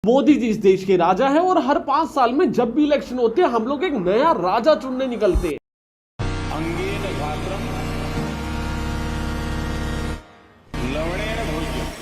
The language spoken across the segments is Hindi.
मोदी जी इस देश के राजा है और हर 5 साल में जब भी इलेक्शन होते हैं हम लोग एक नया राजा चुनने निकलते हैं। अंगेन घात्रम लवणेन भोज्यम।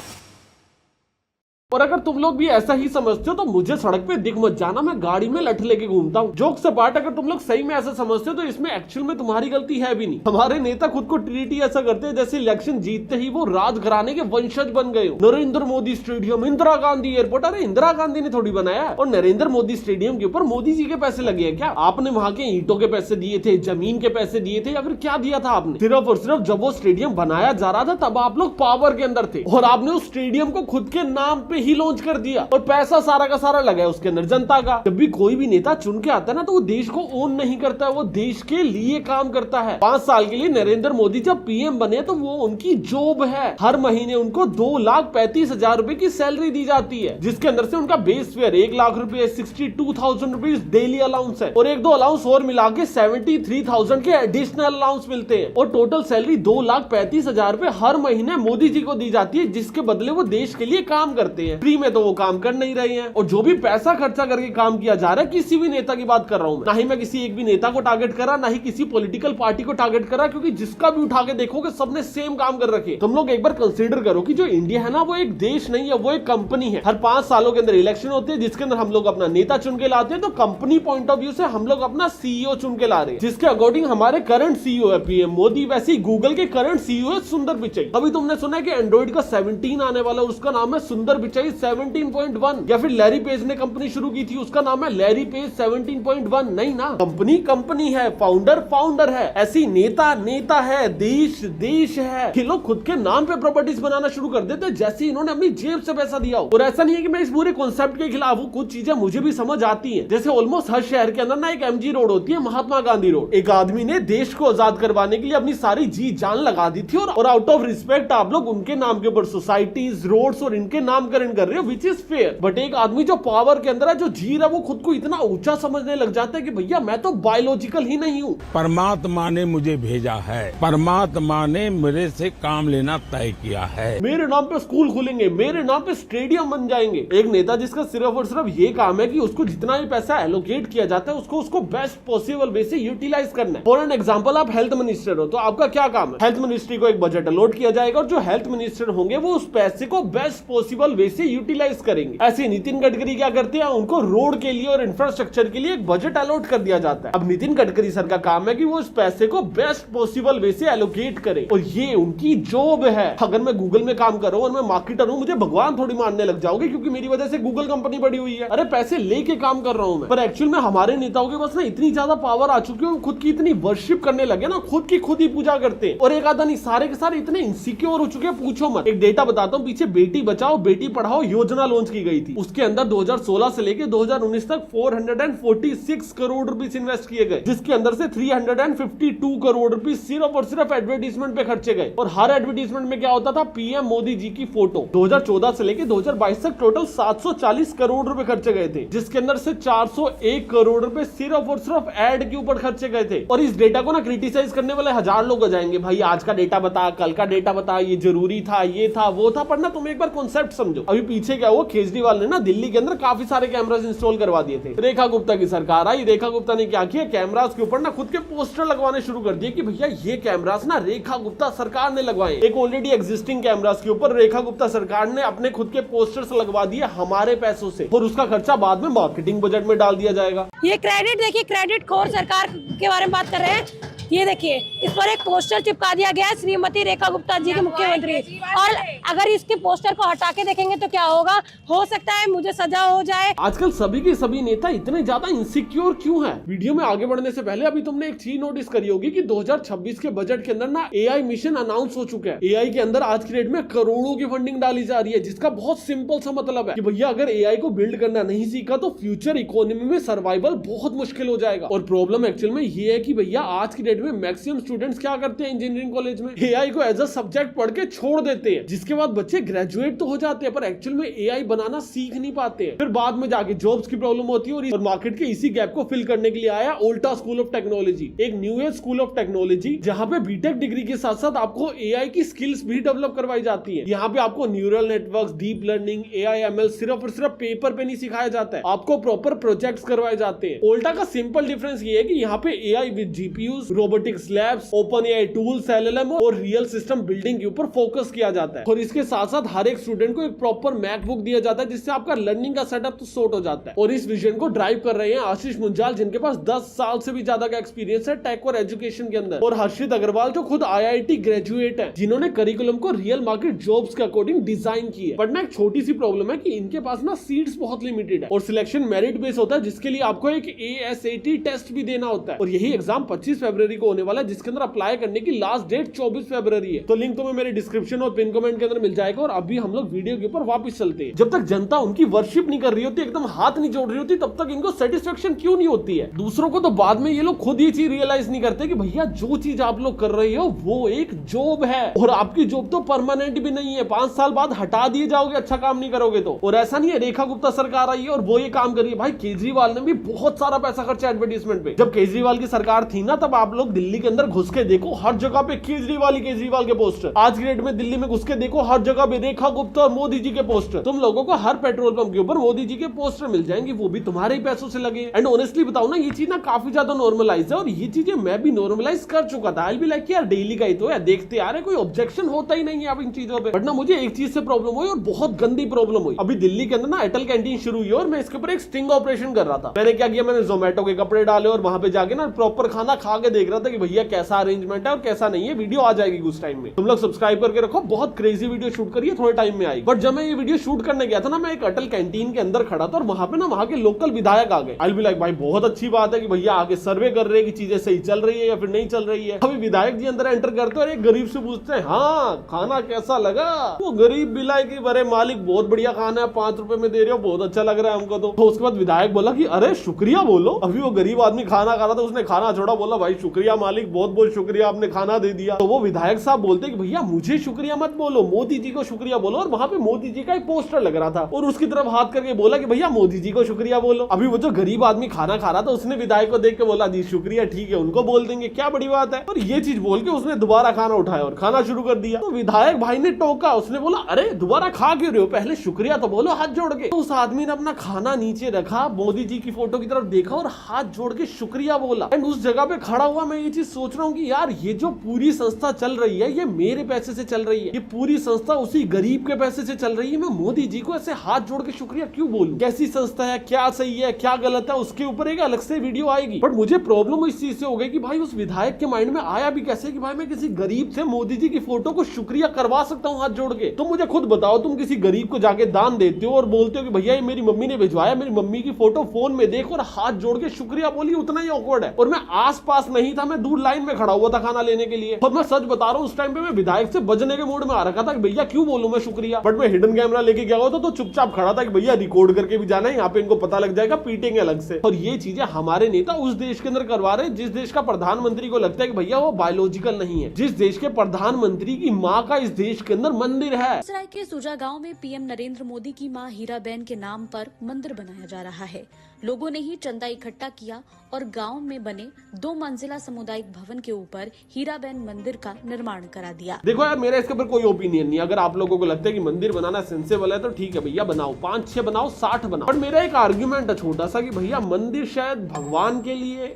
और अगर तुम लोग भी ऐसा ही समझते हो तो मुझे सड़क पे दिख मत जाना, मैं गाड़ी में लठ लेके घूमता हूँ। जोक से पार्ट, अगर तुम लोग सही में ऐसा समझते हो तो इसमें एक्चुअल में तुम्हारी गलती है भी नहीं। हमारे नेता खुद को ट्रीट ही ऐसा करते हैं जैसे इलेक्शन जीतते ही वो राजघराने के वंशज बन गए हो। नरेंद्र मोदी स्टेडियम, इंदिरा गांधी एयरपोर्ट, अरे इंदिरा गांधी ने थोड़ी बनाया। और नरेंद्र मोदी स्टेडियम के ऊपर मोदी जी के पैसे लगे हैं क्या? आपने वहां के ईंटों के पैसे दिए थे, जमीन के पैसे दिए थे, या फिर क्या दिया था आपने? सिर्फ और सिर्फ जब वो स्टेडियम बनाया जा रहा था तब आप लोग पावर के अंदर थे और आपने उस स्टेडियम को खुद के नाम पे ही लॉन्च कर दिया और पैसा सारा का सारा लगा है उसके अंदर जनता का। जब भी कोई भी नेता चुन के आता है ना तो वो देश को ओन नहीं करता है, वो देश के लिए काम करता है। 5 साल के लिए नरेंद्र मोदी जब पीएम बने तो वो उनकी जॉब है। हर महीने उनको 2,35,000 रुपए की सैलरी दी जाती है, जिसके अंदर से उनका बेस फेयर 1 लाख रुपए 62,000 रुपीज डेली अलाउंस है और 1-2 अलाउंस और मिला के 73,000 के एडिशनल अलाउंस मिलते हैं और टोटल सैलरी 2,35,000 रुपए हर महीने मोदी जी को दी जाती है, जिसके बदले वो देश के लिए काम करते हैं। फ्री में तो वो काम कर नहीं रहे हैं और जो भी पैसा खर्चा करके काम किया जा रहा है, किसी भी नेता की बात कर रहा हूं मैं, ना ही मैं किसी एक भी नेता को टारगेट कर रहा, ना ही किसी पॉलिटिकल पार्टी को टारगेट कर रहा, क्योंकि जिसका भी उठा के देखोगे सबने सेम काम कर रखे। तुम लोग एक बार कंसीडर करो कि जो इंडिया है ना वो एक देश नहीं है, वो एक कंपनी है। हर 5 सालों के अंदर इलेक्शन होते हैं जिसके अंदर हम लोग अपना नेता चुन के लाते हैं, तो कंपनी पॉइंट ऑफ व्यू से हम लोग अपना सीईओ चुन के ला रहे हैं, जिसके अकॉर्डिंग हमारे करंट सीईओ है पीएम मोदी। वैसे ही गूगल के करंट सीईओ है सुंदर पिचाई। अभी तुमने सुना है कि एंड्रॉइड का 17 आने वाला, उसका नाम है सुंदर पिचाई 17.1। या फिर लैरी पेज ने कंपनी शुरू की थी, उसका नाम है लैरी पेज 17.1। नहीं ना, कंपनी है, फाउंडर है। ऐसी नेता है, देश है। ये लोग खुद के नाम पे प्रॉपर्टीज बनाना शुरू कर देते जैसे इन्होंने अपनी जेब से पैसा दिया हो। और ऐसा नहीं है कि मैं इस पूरे कॉन्सेप्ट के खिलाफ हूँ, कुछ चीजें मुझे भी समझ आती है। जैसे ऑलमोस्ट हर शहर के अंदर ना एक एमजी रोड होती है, महात्मा गांधी रोड। एक आदमी ने देश को आजाद करवाने के लिए अपनी सारी जी जान लगा दी थी और आउट ऑफ रिस्पेक्ट आप लोग उनके नाम के ऊपर सोसाइटीज, रोड्स और इनके नामकरण कर रहे हो, विच इज फेयर। बट एक आदमी जो पावर के अंदर है, जो जी रहा है, वो खुद को इतना ऊंचा समझने लग जाता है कि भैया मैं तो बायोलॉजिकल ही नहीं हूँ। परमात्मा ने मुझे भेजा है, परमात्मा ने मेरे से काम लेना तय किया है। मेरे नाम पे स्कूल खुलेंगे, मेरे नाम पे स्टेडियम बन जाएंगे। एक नेता जिसका सिर्फ और सिर्फ ये काम है कि उसको जितना भी पैसा एलोकेट किया जाता है उसको बेस्ट पॉसिबल वे से यूटिलाइज करना है। फॉर एन एग्जांपल, आप हेल्थ मिनिस्टर हो तो आपका क्या काम है? हेल्थ मिनिस्ट्री को एक बजट अलॉट किया जाएगा और जो हेल्थ मिनिस्टर होंगे वो उस पैसे को बेस्ट पॉसिबल वे से यूटिलाइज करेंगे। ऐसे नितिन गडकरी क्या करते हैं, उनको रोड के लिए और इंफ्रास्ट्रक्चर के लिए एक बजट अलॉट कर दिया जाता है। अब नितिन गडकरी सर का काम है कि वो इस पैसे को बेस्ट पॉसिबल वे से एलोकेट करे और ये उनकी जॉब है। अगर मैं गूगल में काम कर रहा हूं और मैं मार्केटर हूं, मुझे भगवान थोड़ी मानने लग जाओगे क्योंकि मेरी वजह से गूगल कंपनी बड़ी हुई है। अरे पैसे लेके काम कर रहा हूं मैं। पर एक्चुअल में हमारे नेताओं के पास ना इतनी ज्यादा पावर आ चुकी है, खुद की इतनी वर्शिप करने लगे ना, खुद की खुद ही पूजा करते हैं। और एक आधा नहीं, सारे के सारे इतने इनसिक्योर हो चुके हैं, पूछो मत। एक डेटा बताता हूं, पीछे बेटी बचाओ बेटी पढ़ाओ योजना लॉन्च की गई थी। उसके अंदर 2016 से लेके 2019 तक 446 करोड़ रुपीस इन्वेस्ट किए गए, जिसके अंदर से 352 करोड़ रुपीस सिर्फ और सिर्फ एडवर्टीजमेंट पे खर्चे गए। और हर एडवर्टीजमेंट में क्या होता था, पीएम मोदी जी की फोटो। 2014 से लेके 2022 तक टोटल 740 करोड़ रुपए खर्चे गए थे, जिसके अंदर से 401 करोड़ रुपए सिर्फ और सिर्फ एड के ऊपर खर्चे गए थे। और इस डेटा को ना क्रिटिसाइज करने वाले 1000 लोग आ जाएंगे, भाई आज का डेटा बता, कल का डेटा बता, ये जरूरी था, ये था, वो था। पर ना तुम एक बार कॉन्सेप्ट समझो। अभी पीछे क्या हुआ, केजरीवाल ने ना दिल्ली के अंदर काफी सारे कैमरास इंस्टॉल करवा दिए थे। रेखा गुप्ता की सरकार आई, रेखा गुप्ता ने क्या किया, कैमरास के ऊपर ना खुद के पोस्टर लगवाने शुरू कर दिए कि भैया ये कैमरास ना रेखा गुप्ता सरकार ने लगवाए। एक ऑलरेडी एग्जिस्टिंग कैमरास के ऊपर रेखा गुप्ता सरकार ने अपने खुद के पोस्टर्स लगवा दिए हमारे पैसों से, और उसका खर्चा बाद में मार्केटिंग बजट में डाल दिया जाएगा। ये क्रेडिट देखिए, क्रेडिट खोर सरकार के बारे में बात कर रहे हैं। ये देखिए, इस पर एक पोस्टर चिपका दिया गया है, श्रीमती रेखा गुप्ता जी के मुख्यमंत्री। और अगर इसके पोस्टर को हटा के देखेंगे तो क्या होगा, हो सकता है मुझे सजा हो जाए। आजकल सभी के सभी नेता इतने ज्यादा इनसिक्योर क्यों हैं? वीडियो में आगे बढ़ने से पहले अभी तुमने एक चीज नोटिस करी होगी कि 2026 के बजट के अंदर ना एआई मिशन अनाउंस हो चुका है। एआई के अंदर आज की डेट में करोड़ों की फंडिंग डाली जा रही है, जिसका बहुत सिंपल सा मतलब है कि भैया अगर एआई को बिल्ड करना नहीं सीखा तो फ्यूचर इकोनॉमी में सर्वाइवल बहुत मुश्किल हो जाएगा। और प्रॉब्लम एक्चुअल में ये है कि भैया आज की डेट डेट में मैक्सिमम स्टूडेंट्स क्या करते हैं इंजीनियरिंग कॉलेज में, एआई को एज अ सब्जेक्ट पढ़ के छोड़ देते हैं, जिसके बाद बच्चे ग्रेजुएट तो हो जाते हैं पर एक्चुअल में एआई बनाना सीख नहीं पाते हैं। फिर बाद में जाके जॉब्स की प्रॉब्लम होती है और मार्केट के इसी गैप को फिल करने के लिए आया ओल्टा स्कूल ऑफ टेक्नोलॉजी, एक new age school of technology, जहां पे बीटेक डिग्री के साथ साथ आपको एआई की स्किल्स भी डेवलप करवाई जाती है। यहाँ पे आपको neural networks, deep learning, AI, ML सिर्फ और सिर्फ पेपर पे नहीं सिखाया जाता है, आपको प्रॉपर प्रोजेक्ट्स करवाए जाते हैं। ओल्टा का सिंपल डिफरेंस ये है कि यहाँ पे AI with GPUs, robotics labs, open AI tools, LLM और रियल सिस्टम बिल्डिंग के ऊपर फोकस किया जाता है। और इसके साथ साथ हर एक स्टूडेंट को एक प्रॉपर मैकबुक दिया जाता है, जिससे आपका लर्निंग का सेटअप तो सॉर्ट हो जाता है। और इस विजन को ड्राइव कर रहे हैं आशीष मुंजाल, जिनके पास 10 साल से भी ज्यादा का एक्सपीरियंस है टेक और एजुकेशन के अंदर, और हर्षित अग्रवाल जो खुद आईआईटी ग्रेजुएट है, जिन्होंने करिकुलम को रियल मार्केट जॉब्स के अकॉर्डिंग डिजाइन की है। बट ना एक छोटी सी प्रॉब्लम है कि इनके पास ना सीट्स बहुत लिमिटेड है और सिलेक्शन मेरिट बेस होता है, जिसके लिए आपको एक ASAT टेस्ट भी देना होता है। और यही एग्जाम 25 फरवरी को होने वाला है, जिसके अंदर अप्लाई करने की लास्ट डेट 24 फरवरी है। तो लिंक तुम्हें मेरे डिस्क्रिप्शन और पिन कमेंट के अंदर मिल जाएगा। और अभी हम लोग वीडियो के ऊपर वापस चलते हैं। जब तक जनता उनकी वर्शिप नहीं कर रही होती, एकदम हाथ नहीं जोड़ रही होती, तब तक इनको सेटिस्फेक्शन क्यों नहीं होती है। दूसरों को तो बाद में ये लोग खुद ही चीज रियलाइज नहीं करते कि भैया जो चीज आप लोग कर रहे हो वो एक जॉब है, और आपकी जॉब तो परमानेंट भी नहीं है, 5 साल बाद हटा दिए जाओगे अच्छा काम नहीं करोगे तो। और ऐसा नहीं है रेखा गुप्ता सरकार आई है और वो ये काम करिए, भाई केजरीवाल ने भी बहुत सारा पैसा खर्चा एडवर्टीजमेंट पे। जब केजरीवाल की सरकार थी ना, तब आप लोग दिल्ली के अंदर घुस के देखो, हर जगह पे केजरीवाल के पोस्टर। आज की डेट में दिल्ली में घुस के देखो, हर जगह पे रेखा गुप्ता और मोदी जी के पोस्टर। तुम लोगों को हर पेट्रोल पंप के ऊपर मोदी जी के पोस्टर मिल जाएंगे, वो भी तुम्हारे ही पैसों से लगे। एंड ऑनेस्टली बताऊं ना, ये चीज ना काफी ज्यादा नॉर्मलाइज है, और ये चीजें मैं भी नॉर्मलाइज कर चुका था। आई बी लाइक यार डेली का ही तो है, देखते आ रहे, कोई ऑब्जेक्शन होता ही नहीं है अब इन चीजों पे। बट ना मुझे एक चीज से प्रॉब्लम हुई, और बहुत गंदी प्रॉब्लम हुई। अभी दिल्ली के अंदर ना अटल कैंटीन शुरू हुई और मैं इसके ऊपर एक स्टिंग ऑपरेशन कर रहा था। मैंने क्या किया, मैंने जोमेटो के कपड़े डाले और वहां पे जाके ना प्रॉपर खाना खा के देख रहा था कि भैया कैसा अरेंजमेंट है और कैसा नहीं है। वीडियो आ जाएगी उस टाइम में, तुम लोग सब्सक्राइब करके रखो, बहुत क्रेजी वीडियो शूट करिए, थोड़े टाइम में आएगी। बट जब मैं ये वीडियो शूट करने गया था ना, मैं एक अटल कैंटीन के अंदर खड़ा था और वहां पे ना वहां के लोकल विधायक आ गए। आई बी लाइक भाई बहुत अच्छी बात है कि भैया आगे सर्वे कर रहे हैं कि चीजें सही चल रही है या फिर नहीं चल रही है। अभी विधायक जी अंदर एंटर करते और एक गरीब से पूछते हैं, हाँ खाना कैसा लगा। वो गरीब बिलाई की बड़े मालिक बहुत बढ़िया खाना है, 5 रुपए में दे रहे हो, बहुत अच्छा लग रहा है हमको तो उसके बाद विधायक बोला कि अरे शुक्रिया बोलो। अभी वो गरीब आदमी खाना खा रहा था, उसने खाना छोड़ा, बोला भाई शुक्रिया मालिक, बहुत बहुत शुक्रिया, आपने खाना दे दिया। तो वो विधायक साहब बोलते कि भैया मुझे शुक्रिया मत बोलो, मोदी जी को शुक्रिया बोलो। और वहां पे मोदी जी का एक पोस्टर लग रहा था और उसकी तरफ हाथ करके बोला कि भैया मोदी जी को शुक्रिया बोलो। अभी वो जो गरीब आदमी खाना खा रहा था, उसने विधायक को देख के बोला जी शुक्रिया, ठीक है उनको बोल देंगे, क्या बड़ी बात है। और ये चीज बोल के उसने दोबारा खाना उठाया और खाना शुरू कर दिया। तो विधायक भाई ने टोका, उसने बोला अरे दोबारा खा क्यों रहे हो, पहले शुक्रिया तो बोलो हाथ जोड़ के। तो उस आदमी ने अपना खाना नीचे रखा, मोदी जी की फोटो की तरफ देखा और हाथ जोड़ के शुक्रिया बोला। एंड उस जगह पे खड़ा हुआ मैं ये चीज सोच रहा हूँ कि यार ये जो पूरी संस्था चल रही है, ये मेरे पैसे से चल रही है, ये पूरी संस्था उसी गरीब के पैसे से चल रही है। मैं मोदी जी को ऐसे हाथ जोड़ के शुक्रिया क्यों बोलूं? कैसी संस्था है, क्या सही है क्या गलत है, उसके ऊपर एक अलग से वीडियो आएगी। बट मुझे प्रॉब्लम इस चीज से हो गई कि भाई उस विधायक के माइंड में आया भी कैसे कि भाई मैं किसी गरीब से मोदी जी की फोटो को शुक्रिया करवा सकता हूँ हाथ जोड़ के। तुम मुझे खुद बताओ, तुम किसी गरीब को जाके दान देते हो और बोलते हो कि भैया ये मेरी मम्मी ने भिजवाया, मेरी मम्मी की फोटो फोन में देखो और हाथ जोड़ के शुक्रिया बोली, उतना ही ऑकवर्ड है। और मैं आस पास नहीं था, मैं दूर लाइन में खड़ा हुआ था खाना लेने के लिए। और मैं सच बता रहा हूँ, उस टाइम पे मैं विधायक से बजने के मूड में आ रखा था कि भैया क्यों बोलूं मैं शुक्रिया। बट मैं हिडन कैमरा लेके गया हुआ था तो चुपचाप खड़ा था कि भैया रिकॉर्ड करके भी जाना है, यहाँ पे इनको पता लग जाएगा, पीटेंगे अलग से। और ये चीजें हमारे नेता उस देश के अंदर करवा रहे हैं जिस देश का प्रधानमंत्री को लगता है कि भैया वो बायोलॉजिकल नहीं है, जिस देश के प्रधानमंत्री की माँ का इस देश के अंदर मंदिर है। बेगूसराय के सुजा गांव में पीएम नरेंद्र मोदी की मां हीराबेन के नाम पर मंदिर बनाया जा रहा है। लोगों ने ही चंदा इकट्ठा किया और गांव में बने 2 मंजिला सामुदायिक भवन के ऊपर हीराबेन मंदिर का निर्माण करा दिया। देखो यार, मेरा इसके ऊपर कोई ओपिनियन नहीं। अगर आप लोगों को लगता है कि मंदिर बनाना सेंसेबल है तो ठीक है भैया, बनाओ, 5-6 बनाओ, 60 बनाओ। पर मेरा एक आर्ग्यूमेंट है छोटा सा कि भैया मंदिर शायद भगवान के लिए,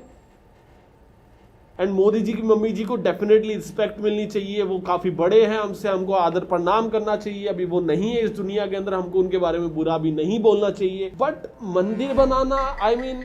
एंड मोदी जी की मम्मी जी को डेफिनेटली रिस्पेक्ट मिलनी चाहिए, वो काफी बड़े हैं हमसे, हमको आदर प्रणाम करना चाहिए। अभी वो नहीं है इस दुनिया के अंदर, हमको उनके बारे में बुरा भी नहीं बोलना चाहिए। बट मंदिर बनाना, आई मीन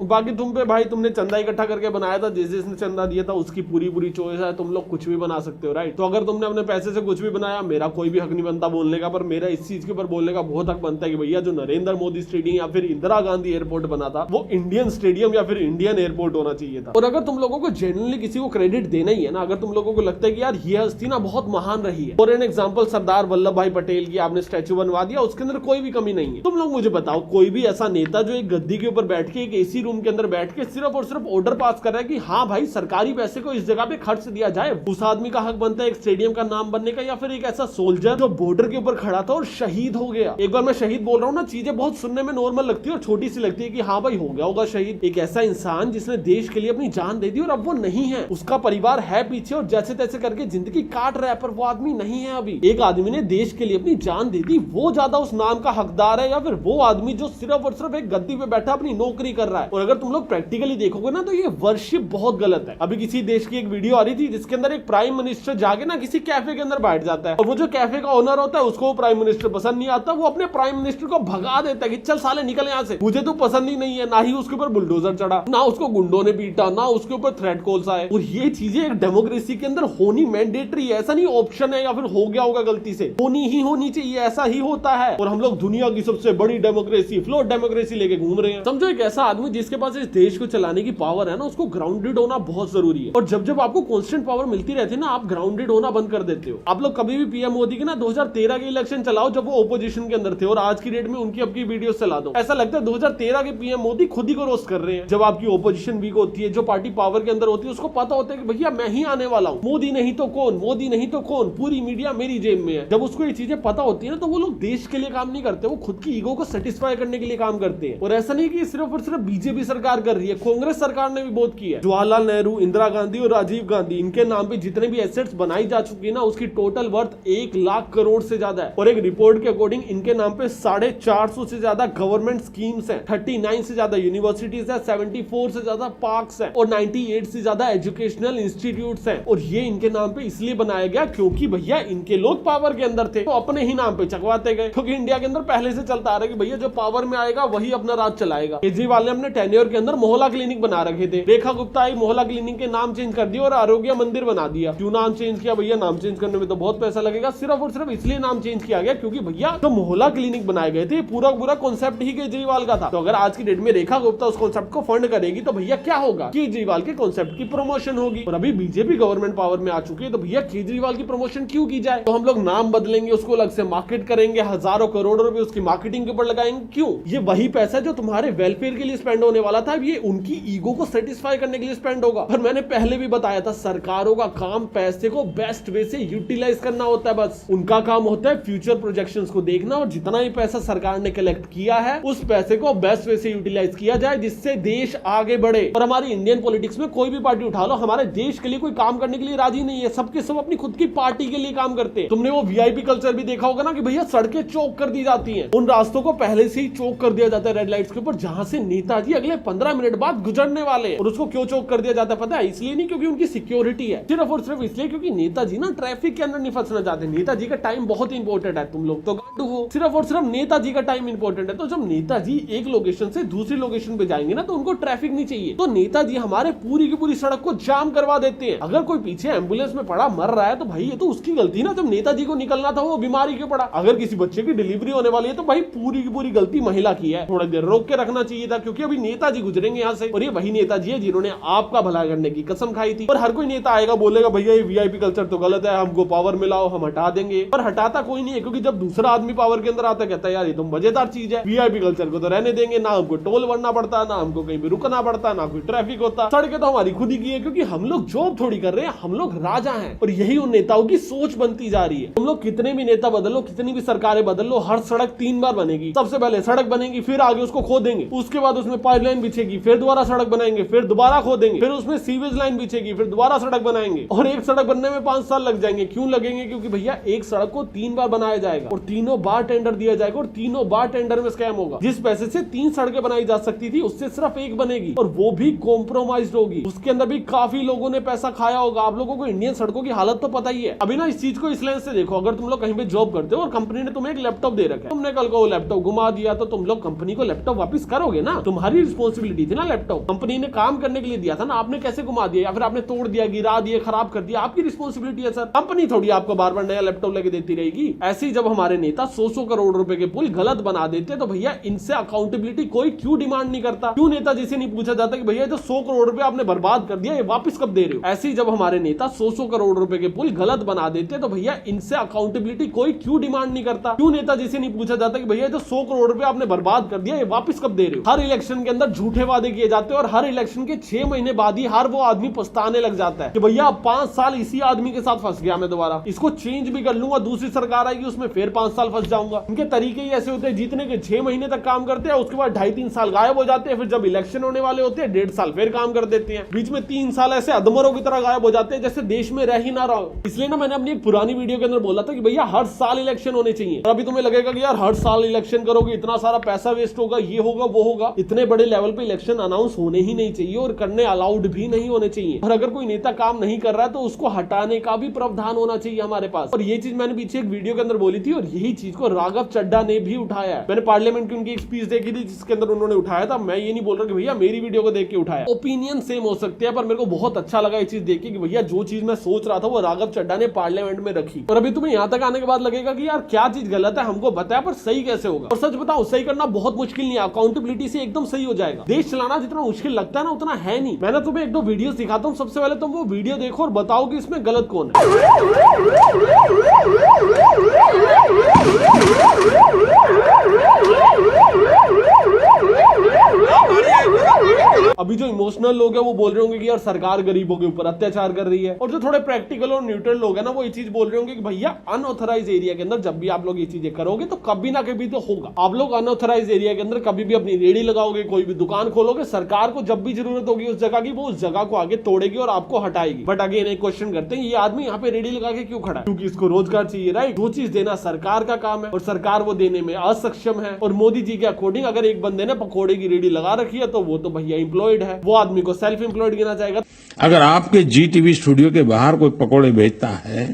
बाकी तुम पे भाई, तुमने चंदा इकट्ठा करके बनाया था, जिसने चंदा दिया था उसकी पूरी चॉइस है, तुम लोग कुछ भी बना सकते हो, राइट। तो अगर तुमने अपने पैसे से कुछ भी बनाया, मेरा कोई भी हक नहीं बनता बोलने का, पर मेरा इस चीज के ऊपर बोलने का बहुत हक बनता है कि भैया जो नरेंद्र मोदी स्टेडियम या फिर इंदिरा गांधी एयरपोर्ट बना था, वो इंडियन स्टेडियम या फिर इंडियन एयरपोर्ट होना चाहिए था। और अगर तुम लोगों को जेन्युइनली किसी को क्रेडिट देना ही है ना, अगर तुम लोगों को लगता है कि यार ये हस्ती ना बहुत महान रही है, for an example Sardar Vallabh भाई पटेल की आपने स्टैचू बनवा दिया, उसके अंदर कोई भी कमी नहीं है। तुम लोग मुझे बताओ, कोई भी ऐसा नेता जो एक गद्दी के ऊपर बैठ के एक एसी रूम के अंदर बैठ के सिर्फ और सिर्फ ऑर्डर पास कर रहा है कि हाँ भाई सरकारी पैसे को इस जगह पे खर्च दिया जाए। उस आदमी का हक बनता है एक स्टेडियम का नाम बनने का, या फिर एक ऐसा सोल्जर जो बॉर्डर के ऊपर खड़ा था और शहीद हो गया। एक बार मैं शहीद बोल रहा हूँ ना, चीजें बहुत सुनने में नॉर्मल लगती है और छोटी सी लगती है कि हाँ भाई हो गया होगा शहीद। एक ऐसा इंसान जिसने देश के लिए अपनी जान दे दी और अब वो नहीं है, उसका परिवार है पीछे और जैसे तैसे करके जिंदगी काट रहा है, पर वो आदमी नहीं है अभी। एक आदमी ने देश के लिए अपनी जान दे दी, वो ज्यादा उस नाम का हकदार है या फिर वो आदमी जो सिर्फ और सिर्फ एक गद्दी पे बैठा अपनी नौकरी कर रहा है। और अगर तुम लोग प्रैक्टिकली देखोगे ना तो ये वर्शिप बहुत गलत है। अभी किसी देश की एक वीडियो आ रही थी जिसके अंदर एक प्राइम मिनिस्टर जाके ना किसी कैफे के अंदर बैठ जाता है और वो जो कैफे का ओनर होता है उसको प्राइम मिनिस्टर पसंद नहीं आता, वो अपने प्राइम मिनिस्टर को भगा देता है कि चल साले निकल यहाँ से, मुझे तो पसंद ही नहीं है। ना ही उसके ऊपर बुलडोजर चढ़ा, ना उसको गुंडों ने पीटा, ना उसके ऊपर थ्रेट कॉल्स आए। और ये चीजें एक डेमोक्रेसी के अंदर होनी मैंडेटरी है, ऐसा नहीं ऑप्शन है या फिर हो गया होगा गलती से, होनी ही होनी चाहिए, ऐसा ही होता है। और हम लोग दुनिया की सबसे बड़ी डेमोक्रेसी, फ्लोट डेमोक्रेसी लेके घूम रहे हैं। समझो एक ऐसा आदमी जिसके पास इस देश को चलाने की पावर है ना, उसको ग्राउंडेड होना बहुत जरूरी है। और जब जब आपको कांस्टेंट पावर मिलती रहती है ना, आप ग्राउंडेड होना बंद कर देते हो। आप लोग कभी भी पीएम मोदी के ना 2013 के इलेक्शन चलाओ जब वो ओपोजिशन के अंदर थे, और आज की डेट में उनकी अब की वीडियो चला दो, ऐसा लगता है 2013 के पीएम मोदी खुद ही को रोस्ट कर रहे हैं। जब आपकी ओपोजिशन वीक होती है, जो पार्टी पावर के अंदर होती है, उसको पता होता है कि भैया मैं ही आने वाला हूँ, मोदी नहीं तो कौन, मोदी नहीं तो कौन, पूरी मीडिया मेरी जेब में है। जब उसको ये चीजें पता होती है ना, तो वो लोग देश के लिए काम नहीं करते, वो खुद की ईगो को सेटिस्फाई करने के लिए काम करते हैं। और ऐसा नहीं कि सिर्फ और सिर्फ बीजेपी सरकार कर रही है, कांग्रेस सरकार ने भी बहुत किया है। जवाहरलाल नेहरू, इंदिरा गांधी और राजीव गांधी, इनके नाम पे जितने भी एसेट्स बनाई जा चुकी है ना, उसकी टोटल वर्थ 1 लाख करोड़ से ज्यादा है। और एक रिपोर्ट के अकॉर्डिंग इनके नाम पे 450 से ज्यादा गवर्नमेंट स्कीम्स हैं, 39 से ज्यादा यूनिवर्सिटीज है, 74 से ज्यादा पार्क्स हैं और 98 से ज्यादा एजुकेशनल इंस्टीट्यूट्स हैं। और ये इनके नाम पे इसलिए बनाया गया क्योंकि भैया इनके लोग पावर के अंदर थे, तो अपने ही नाम पे चकवाते गए। क्योंकि इंडिया के अंदर पहले से चलता आ रहा है कि भैया जो पावर में आएगा वही अपना राज चलाएगा। केजरीवाल ने अपने टेन्योर के अंदर मोहल्ला क्लिनिक बना रखे थे, रेखा गुप्ता आई, मोहल्ला क्लिनिक के नाम चेंज कर दिया और आरोग्य मंदिर बना दिया। क्यों नाम चेंज किया भैया? नाम चेंज करने में तो बहुत पैसा लगेगा, सिर्फ और सिर्फ इसलिए नाम चेंज किया गया क्योंकि भैया जो मोहल्ला क्लिनिक बनाए गए थे पूरा पूरा कॉन्सेप्ट ही केजरीवाल का था। तो अगर आज की डेट में रेखा गुप्ता उस कॉन्सेप्ट को फंड करेगी तो भैया क्या होगा? केजरीवाल के कॉन्सेप्ट की प्रमोशन होगी। और अभी बीजेपी गवर्नमेंट पावर में आ चुकी है, तो भैया केजरीवाल की प्रमोशन क्यों की जाए? तो हम लोग नाम बदलेंगे, उसको अलग से मार्केट करेंगे, हजारों करोड़ों रुपए उसकी मार्केटिंग के ऊपर लगाएंगे। क्यों? ये वही पैसा जो तुम्हारे वेलफेयर के लिए स्पेंड होने वाला था, ये उनकी ईगो को सेटिस्फाई करने के लिए स्पेंड होगा। पर मैंने पहले भी बताया था, सरकारों का काम पैसे को बेस्ट वे से यूटिलाइज करना होता है। बस उनका काम होता है फ्यूचर प्रोजेक्शंस को देखना और जितना ही पैसा सरकार ने कलेक्ट किया है उस पैसे को बेस्ट वे से यूटिलाइज किया जाए जिससे देश आगे बढ़े। और हमारी इंडियन पॉलिटिक्स में कोई भी पार्टी उठा लो, हमारे देश के लिए कोई काम करने के लिए राजी नहीं है, सबके सब अपनी खुद की पार्टी के लिए काम करते हैं। तुमने वो वीआईपी कल्चर भी देखा होगा ना कि भैया सड़कें चौक कर दी जाती हैं, उन रास्तों को पहले से ही चौक कर दिया जाता है रेड लाइट्स के ऊपर, जहां से नेताजी अगले 15 मिनट बाद गुजरने वाले। और उसको क्यों चौक कर दिया जाता है पता है? इसलिए नहीं क्योंकि उनकी सिक्योरिटी है, सिर्फ और सिर्फ इसलिए क्योंकि नेताजी ना ट्रैफिक के अंदर नहीं फंसना चाहते। नेताजी का टाइम बहुत इंपॉर्टेंट है, तुम लोग तो गांडू हो, सिर्फ और सिर्फ नेताजी का टाइम इंपॉर्टेंट है। तो जब नेताजी एक लोकेशन से दूसरी लोकेशन पे जाएंगे ना, तो उनको ट्रैफिक नहीं चाहिए, तो नेताजी हमारे पूरी की पूरी सड़क को जाम करवा देते हैं। अगर कोई पीछे एम्बुलेंस में पड़ा मर रहा है तो भाई ये तो उसकी गलती ना, जब नेताजी को निकलना था वो बीमारी क्यों पड़ा। अगर किसी बच्चे की डिलीवरी होने वाली है तो भाई पूरी की पूरी गलती महिला की है, थोड़ा देर रोक के रखना चाहिए था क्योंकि अभी नेताजी गुजरेंगे यहाँ से। और ये वही नेताजी है जिन्होंने आपका भला करने की कसम खाई थी। और हर कोई नेता आएगा बोलेगा भैया ये वीआईपी कल्चर तो गलत है, हमको पावर मिलाओ, हम हटा देंगे। पर हटाता कोई नहीं है, क्योंकि जब दूसरा आदमी पावर के अंदर आता कहता है यार ये तो मजेदार चीज है, वीआईपी कल्चर को तो रहने देंगे, ना हमको टोल भरना पड़ता, ना हमको कहीं भी रुकना पड़ता, ना कोई ट्रैफिक होता, सड़कें तो हमारी खुद ही की है क्योंकि हम लोग जॉब थोड़ी कर रहे हैं, हम लोग राजा हैं। और यही उन नेताओं की सोच बनती जा रही है। तुम लोग कितने भी नेता बदल लो, कितनी भी सरकारें बदल लो, हर सड़क 3 बार बनेगी। सबसे पहले सड़क बनेगी, फिर आगे उसको खोदेंगे, उसके बाद उसमें पाइपलाइन बिछेगी, फिर दोबारा सड़क बनाएंगे, फिर दोबारा खोदेंगे, फिर उसमें सीवेज लाइन बिछेगी, फिर दोबारा सड़क बनाएंगे। और एक सड़क बनने में 5 साल लग जाएंगे। क्यों लगेंगे? क्योंकि भैया एक सड़क को 3 बार बनाया जाएगा और तीनों बार टेंडर दिया जाएगा और तीनों बार टेंडर में स्कैम होगा। जिस पैसे से 3 सड़कें बनाई जा सकती थी उससे सिर्फ एक बनेगी और वो भी कॉम्प्रोमाइज होगी। उसके अंदर भी काफी लोगों ने पैसा खाया होगा। आप लोगों को इंडियन सड़कों की हालत तो पता ही है। अभी ना इस चीज को इस लेंस से देखो, अगर तुम लोग कहीं पे जॉब करते हो और कंपनी ने तुम्हें एक लैपटॉप दे रखा है, तुमने कल को वो लैपटॉप घुमा दिया तो तुम लोग कंपनी को लैपटॉप वापस करोगे ना? तुम्हारी रिस्पॉन्सिबिलिटी थी ना, लैपटॉप कंपनी ने काम करने के लिए दिया था ना, आपने कैसे घुमा दिया या फिर आपने तोड़ दिया, गिरा दिया, खराब कर दिया, आपकी रिस्पॉन्सिबिलिटी है सर। कंपनी थोड़ी आपको बार बार नया लैपटॉप लेके देती रहेगी। ऐसे ही जब हमारे नेता 100 करोड़ रुपए के पुल गलत बना देते तो भैया इनसे अकाउंटेबिलिटी कोई क्यों डिमांड नहीं करता? क्यों नेताजी से नहीं पूछा जाता कि भैया जो 100 करोड़ रुपए आपने बर्बाद कर दिया ये वापस कब दे रहे हो? ऐसे ही जब हमारे नेता 100 करोड़ रुपए के पुल गलत बना देते तो भैया इनसे अकाउंटेबिलिटी कोई क्यों डिमांड नहीं करता? क्यों नेताजी से नहीं पूछा जाता कि भैया जो 100 करोड़ रुपए आपने बर्बाद कर दिया ये वापस कब दे रहे हो? हर इलेक्शन के अंदर झूठे वादे किए जाते हैं और हर इलेक्शन के 6 महीने बाद ही हर वो आदमी पछताने लग जाता है कि भैया 5 साल इसी आदमी के साथ फंस गया, मैं दोबारा इसको चेंज भी कर लूंगा, दूसरी सरकार आएगी उसमें फिर 5 साल फंस जाऊंगा। इनके तरीके ही ऐसे होते हैं, जीतने के 6 महीने तक काम करते हैं, उसके बाद 2.5-3 साल गायब हो जाते हैं, फिर जब इलेक्शन होने वाले होते हैं 1.5 साल फिर काम कर देते हैं, बीच में 3 साल ऐसे अधमरों की तरह गायब हो जाते हैं जैसे देश में रह ही ना रहा हो। इसलिए ना मैंने अपनी एक पुरानी वीडियो के अंदर बोला था कि भैया हर साल इलेक्शन होने चाहिए। और अभी तुम्हें लगेगा कि यार हर साल इलेक्शन करोगे इतना सारा पैसा वेस्ट होगा, ये होगा वो होगा। इतने बड़े लेवल पे इलेक्शन अनाउंस होने ही नहीं चाहिए और करने अलाउड भी नहीं होने चाहिए। और अगर कोई नेता काम नहीं कर रहा है तो उसको हटाने का भी प्रावधान होना चाहिए हमारे पास। और ये चीज मैंने पीछे एक वीडियो के अंदर बोली थी और यही चीज को राघव चड्ढा ने भी उठाया है। मैंने पार्लियामेंट की उनकी एक स्पीच देखी थी जिसके अंदर उन्होंने उठाया था। मैं ये नहीं बोल रहा कि भैया मेरी वीडियो को देख के उठाया, ओपिनियन सेम हो सकते हैं, पर मेरे को बहुत अच्छा लगा ये चीज देख के कि भैया जो चीज मैं सोच रहा था वो राघव चड्ढा ने पार्लियामेंट में रखी। और अभी तुम्हें यहाँ तक आने के बाद लगेगा कि यार क्या चीज गलत है हमको बताया, पर सही कैसे होगा। और सच बताओ सही करना बहुत मुश्किल नहीं है, अकाउंटेबिलिटी से एकदम सही हो जाएगा। देश चलाना जितना मुश्किल लगता है ना उतना है नहीं। मैंने तुम्हें 1-2 वीडियो दिखाता हूँ, सबसे पहले तुम वो वीडियो देखो और बताओ कि इसमें गलत कौन है। अभी जो इमोशनल लोग हैं वो बोल रहे होंगे कि यार सरकार गरीबों के ऊपर अत्याचार कर रही है, और जो थोड़े प्रैक्टिकल और न्यूट्रल लोग हैं ना वो ये चीज बोल रहे होंगे कि भैया अनऑथराइज एरिया के अंदर जब भी आप लोग ये चीजें करोगे तो कभी ना कभी तो होगा। आप लोग अनऑथराइज एरिया के अंदर कभी भी अपनी रेडी लगाओगे, कोई भी दुकान खोलोगे, सरकार को जब भी जरूरत होगी उस जगह की वो उस जगह को आगे तोड़ेगी और आपको हटाएगी। बट अगेन एक क्वेश्चन करते हैं, ये आदमी यहाँ पे रेडी लगा के क्यों खड़ा है? क्योंकि इसको रोजगार चाहिए, राइट। वो चीज देना सरकार का काम है और सरकार वो देने में असक्षम है। और मोदी जी के अकॉर्डिंग अगर एक बंदे ने पकौड़े की रेडी लगा रखी है तो वो तो भैया एम्प्लॉयड है, वो आदमी को सेल्फ एम्प्लॉयड गिना जाएगा। अगर आपके GTV स्टूडियो के बाहर कोई पकोड़े बेचता है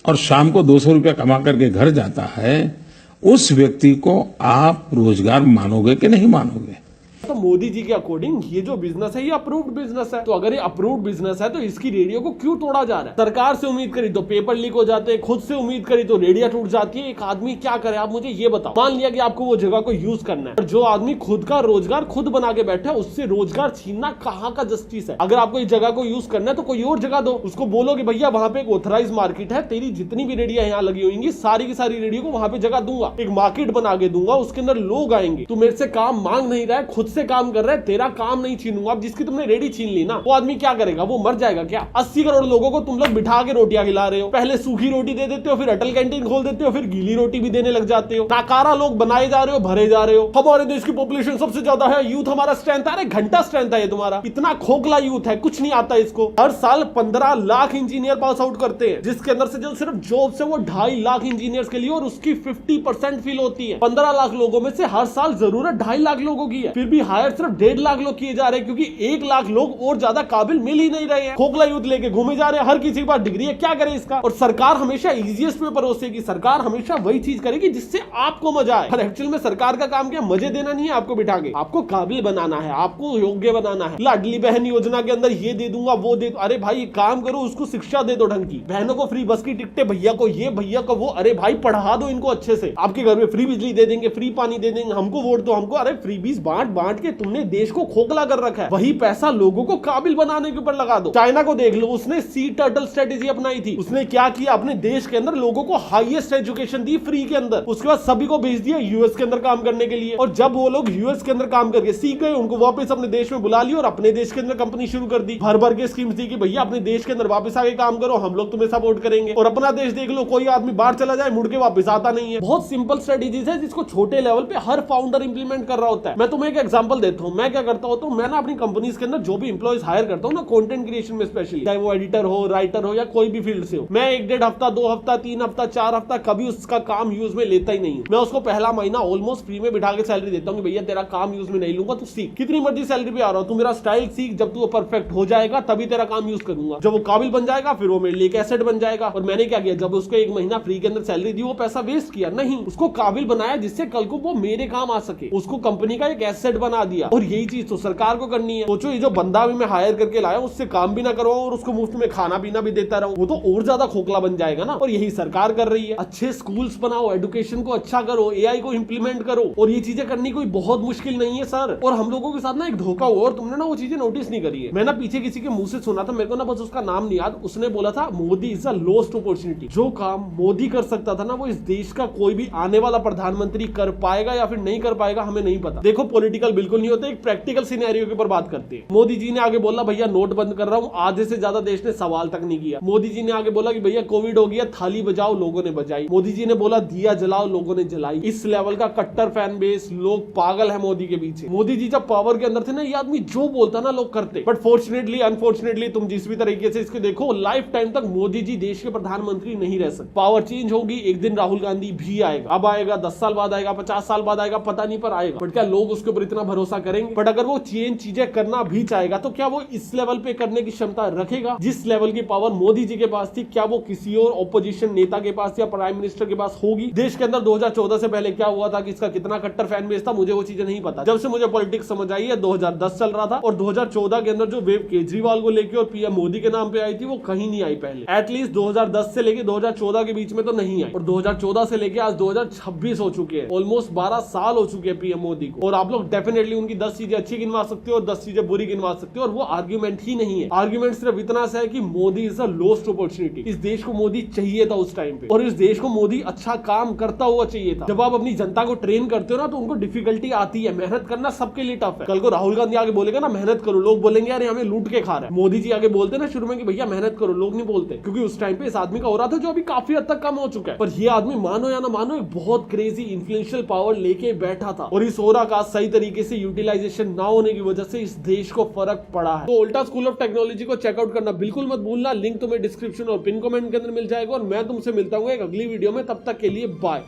और शाम को 200 रुपया कमा करके घर जाता है, उस व्यक्ति को आप रोजगार मानोगे कि नहीं मानोगे? तो मोदी जी के अकॉर्डिंग ये जो बिजनेस है ये अप्रूव्ड बिजनेस है, तो अगर ये अप्रूव्ड बिजनेस है तो इसकी रेडियो को क्यों तोड़ा जा रहा है? सरकार से उम्मीद करी तो पेपर लीक हो जाते हैं, खुद से उम्मीद करी तो रेडियो टूट जाती है। एक आदमी क्या करे आप मुझे ये बताओ। मान लिया कि आपको वो जगह को यूज करना है, और जो आदमी खुद का रोजगार खुद बना के बैठा है उससे रोजगार छीनना कहाँ का जस्टिस है? अगर आपको इस जगह को यूज करना है तो कोई और जगह दो, उसको बोलो कि भैया वहां पे एक ऑथराइज मार्केट है, तेरी जितनी भी रेडियो यहाँ लगी हुई सारी की सारी रेडियो को वहां पे जगह दूंगा, एक मार्केट बना के दूंगा, उसके अंदर लोग आएंगे। तू मेरे से काम मांग नहीं रहा है, खुद से काम कर रहा है, तेरा काम नहीं छीनूंगा। अब जिसकी तुमने रेडी छीन ली ना वो आदमी क्या करेगा? वो मर जाएगा क्या? 80 करोड़ लोगों को तुम लोग बिठा के रोटियां खिला रहे हो, पहले सूखी रोटी दे देते हो, फिर अटल कैंटीन खोल देते हो, फिर गीली रोटी भी देने लग जाते हो। नाकारा लोग बनाए जा रहे हो, भरे जा रहे हो। हमारे देश की पॉपुलेशन सबसे ज्यादा है, यूथ हमारा स्ट्रेंथ है, अरे घंटा स्ट्रेंथ है ये तुम्हारा, इतना खोखला यूथ है, कुछ नहीं आता इसको। हर साल 15 लाख इंजीनियर पास आउट करते हैं, जिसके अंदर से जो सिर्फ जॉब से वो 2.5 लाख इंजीनियर्स के लिए, और उसकी 50% फील होती है। 15 लाख लोगों में से हर साल जरूरत 2.5 लाख लोगों की है, फिर भी हायर सिर्फ 1.5 लाख लोग किए जा रहे हैं, क्योंकि 1 लाख लोग और ज्यादा काबिल मिल ही नहीं रहे हैं। खोखला यूथ लेके घूमे जा रहे हैं, हर किसी के पास डिग्री है, क्या करे इसका? और सरकार हमेशा इजीएस्ट पे परोसेगी, सरकार हमेशा वही चीज करेगी जिससे आपको मजा आए। पर एक्चुअल में सरकार का काम क्या? मजे देना नहीं है आपको बिठा के, आपको काबिल बनाना है, आपको योग्य बनाना है। लाडली बहन योजना के अंदर ये दे दूंगा वो दे, अरे भाई काम करो, उसको शिक्षा दे दो ढंग की, बहनों को फ्री बस की टिकटें, भैया को ये भैया को वो, अरे भाई पढ़ा दो इनको अच्छे से। आपके घर में फ्री बिजली दे देंगे, फ्री पानी दे देंगे, हमको वोट दो हमको, अरे फ्री बीज बांट बांट के तुमने देश को खोखला कर रखा है। वही पैसा लोगों को काबिल बनाने के ऊपर लगा दो। चाइना को देख लो, उसने सी टर्टल स्ट्रेटेजी अपनाई थी। उसने क्या किया? अपने देश के अंदर लोगों को हाईएस्ट एजुकेशन दी फ्री के अंदर, उसके बाद सभी को भेज दिया यूएस के अंदर काम करने के लिए। और जब वो लोग यूएस के अंदर काम करके सीख गए, उनको वापस अपने देश में बुला लिया और अपने देश के अंदर कंपनी शुरू कर दी। भर भर के स्कीम्स दी कि भैया अपने देश के अंदर वापस आके काम करो, हम लोग तुम्हें सपोर्ट करेंगे। और अपना देश देख लो, कोई आदमी बाहर चला जाए मुड़ के वापस आता नहीं है। बहुत सिंपल स्ट्रेटेजीज है जिसको छोटे लेवल पे हर फाउंडर इंप्लीमेंट कर रहा होता है। मैं तुम्हें एक एग्जांपल देता हूं, मैं क्या करता हूं, तो मैं ना अपनी कंपनीज के अंदर जो भी एम्प्लॉइज हायर करता हूं ना, कंटेंट क्रिएशन में स्पेशली, चाहे वो एडिटर हो, राइटर हो या कोई भी फील्ड से हो, मैं 1-1.5 हफ्ता, 2 हफ्ता, 3 हफ्ता, 4 हफ्ता कभी उसका काम यूज में लेता ही नहीं हूं। मैं उसको पहला महीना ऑलमोस्ट फ्री में बिठा के सैलरी देता हूं कि भैया तेरा काम यूज में नहीं लूंगा, तू सीख, कितनी मर्जी सैलरी पे आ रहा हो, तू मेरा स्टाइल सीख, जब तू परफेक्ट हो जाएगा तभी तेरा काम यूज करूंगा। जब वो काबिल बन जाएगा फिर वो मेरे लिए एक एसेट बन जाएगा। और मैंने क्या किया, जब उसको 1 महीना फ्री के अंदर सैलरी दी, वो पैसा वेस्ट किया नहीं, उसको काबिल बनाया जिससे कल को वो मेरे काम आ सके, उसको कंपनी का एक एसेट बना दिया। और यही चीज तो सरकार को करनी है। सोचो ये जो बंदा भी मैं हायर करके लाया उससे काम भी ना करवाऊं और उसको मुफ्त में खाना पीना भी देता रहूं, वो तो और ज्यादा खोखला बन जाएगा ना। और यही सरकार कर रही है। अच्छे स्कूल्स बनाओ, एजुकेशन को अच्छा करो, एआई को इंप्लीमेंट करो, और ये चीजें करनी कोई बहुत मुश्किल नहीं है सर। और हम लोगों के साथ ना एक धोखा हुआ और तुमने ना वो चीजें नोटिस नहीं करी है। मैं ना पीछे किसी के मुंह से सुना था, मेरे को ना बस उसका नाम नहीं याद, उसने बोला था Modi is a lost opportunity. जो काम मोदी कर सकता था ना वो इस देश का कोई भी आने वाला प्रधानमंत्री कर पाएगा या फिर नहीं कर पाएगा हमें नहीं पता। देखो पॉलिटिकल बिल्कुल बिल्कुल नहीं होते। एक प्रैक्टिकल सिनेरियो के ऊपर बात करते हैं। मोदी जी ने आगे बोला भैया नोट बंद कर रहा हूं, आधे से ज्यादा देश ने सवाल तक नहीं किया। मोदी जी ने आगे बोला कि भैया कोविड हो गया, थाली बजाओ, लोगों ने बजाई। मोदी जी ने बोला दिया जलाओ, लोगों ने जलाई। इस लेवल का कट्टर फैन बेस, लोग पागल है मोदी के पीछे। मोदी जी जब पावर के अंदर थे ना, ये आदमी जो बोलता ना लोग करते। बट फॉर्चुनेटली अनफॉर्चुनेटली तुम जिस भी तरीके से इसके देखो, लाइफ टाइम तक मोदी जी देश के प्रधानमंत्री नहीं रह सकते। पावर चेंज होगी, एक दिन राहुल गांधी भी आएगा। अब आएगा, 10 साल बाद आएगा, 50 साल बाद आएगा, पता नहीं पर आएगा। बट क्या लोग उसके ऊपर इतना भरोसा करेंगे? बट अगर वो चीजें करना भी चाहेगा तो क्या वो इस लेवल पे करने की क्षमता रखेगा? जिस लेवल की पावर मोदी जी के पास थी, क्या वो किसी और ऑपोजिशन नेता के पास या प्राइम मिनिस्टर के पास होगी? देश के अंदर 2014 से पहले क्या हुआ था कि इसका कितना कट्टर फैन बेस था, मुझे वो चीजें नहीं पता। जब से मुझे पॉलिटिक्स समझ आई है, 2010 चल रहा था और 2014 के अंदर जो वेव केजरीवाल को लेके और पीएम मोदी के नाम पे आई थी, वो कहीं नहीं आई पहले। एटलीस्ट 2010 से लेके 2014 के बीच में तो नहीं आई, और 2014 से लेके आज 2026 हो चुके हैं। ऑलमोस्ट 12 साल हो चुके हैं पीएम मोदी को। और आप लोग डेफिनेटली उनकी 10 चीजें अच्छी गिनवा सकते हो और 10 चीजें बुरी गिनवा सकते हो, और वो आर्ग्यूमेंट ही नहीं है। आर्ग्यूमेंट सिर्फ इतना सा है कि Modi is a lost opportunity. इस देश को मोदी चाहिए था उस टाइम पे, और इस देश को मोदी अच्छा काम करता हुआ चाहिए था। जब आप अपनी जनता को ट्रेन करते हो ना, तो उनको डिफिकल्टी आती है। मेहनत करना सबके लिए टफ है। कल को राहुल गांधी आगे बोलेगा ना मेहनत करो, लोग बोलेंगे यार हमें लूट के खा रहा है। मोदी जी आगे बोलते ना शुरू में कि भैया मेहनत करो, लोग नहीं बोलते, क्योंकि उस टाइम पे इस आदमी का हो रहा था जो अभी काफी हद तक कम हो चुका है। पर ये आदमी मानो या ना मानो एक बहुत क्रेजी इन्फ्लुएंशियल पावर लेके बैठा था, और इस ओरा का सही तरीके से यूटिलाइजेशन ना होने की वजह से इस देश को फर्क पड़ा है। तो उल्टा स्कूल ऑफ टेक्नोलॉजी को चेकआउट करना बिल्कुल मत भूलना। लिंक तुम्हें डिस्क्रिप्शन और पिन कमेंट के अंदर मिल जाएगा, और मैं तुमसे मिलता हूँ एक अगली वीडियो में। तब तक के लिए बाय।